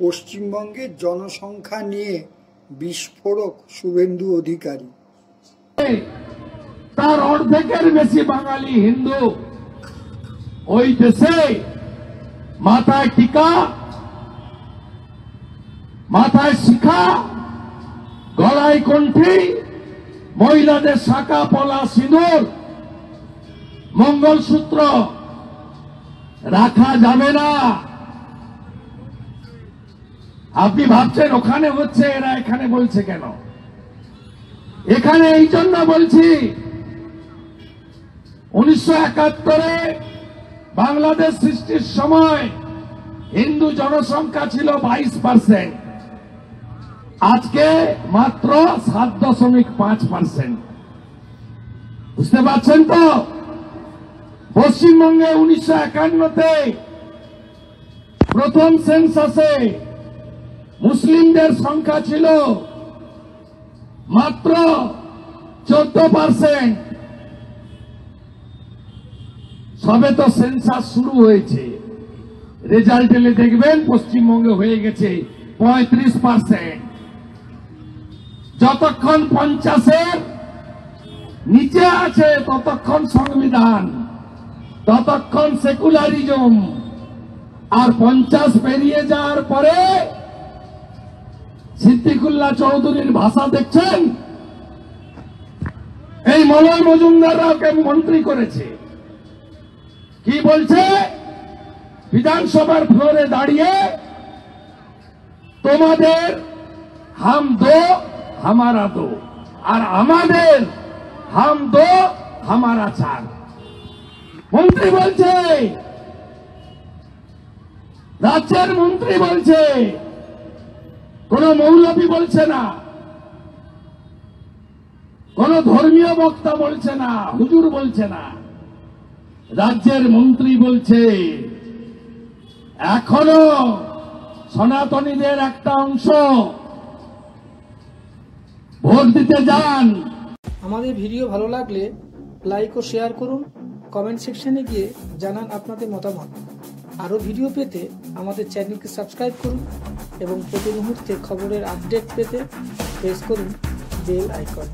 পশ্চিমবঙ্গের জনসংখ্যা নিয়ে বিস্ফোরক শুভেন্দু অধিকারী। তার অর্ধেকের বেশি বাঙালি হিন্দু। ওই দেশে মাথায় টিকা, মাথায় শিখা, গলায় কণ্ঠি, মহিলাদের শাখা পলা সিঁদুর, মঙ্গলসূত্র রাখা যাবে না। আপনি ভাবছেন ওখানে হচ্ছে, এরা এখানে বলছে কেন? এখানে এই জন্য বলছি, 1971-এ বাংলাদেশ সৃষ্টির সময় হিন্দু জনসংখ্যা ছিল 22%, আজকে মাত্র 7.5%। বুঝতে পারছেন তো? পশ্চিমবঙ্গে 1951-তে প্রথম সেন্সাসে মুসলিমদের সংখ্যা ছিল মাত্র 14%। সবে তো সেন্সাস শুরু হয়েছে, রেজাল্ট এলে দেখবেন পশ্চিমবঙ্গে হয়ে গেছে 35%। যতক্ষণ 50-এর নিচে আছে ততক্ষণ সংবিধান, ততক্ষণ সেকুলারিজম। আর 50 পেরিয়ে যাওয়ার পরে সিদ্দিকুল্লাহ চৌধুরীর ভাষা দেখছেন? এই মলয় মজুমদাররাও কে মন্ত্রী করেছে। কি বলছে? বিধানসভার ফ্লোরে দাঁড়িয়ে তোমাদের হাম দো হামারা দো, আর আমাদের হাম দো হামারা চার। মন্ত্রী বলছে, রাজ্যের মন্ত্রী বলছে, কোন মৌলবী বলছে না, কোন ধর্মীয় বক্তা বলছে না, হুজুর বলছে না, রাজ্যের মন্ত্রী বলছে এখনো সনাতনীদের একটা অংশ ভোট দিতে যান। আমাদের ভিডিও ভালো লাগলে লাইক ও শেয়ার করুন, কমেন্ট সেকশনে গিয়ে জানান আপনাদের মতামত। আরও ভিডিও পেতে আমাদের চ্যানেলকে সাবস্ক্রাইব করুন এবং প্রতি মুহূর্তে খবরের আপডেট পেতে প্রেস করুন বেল আইকন।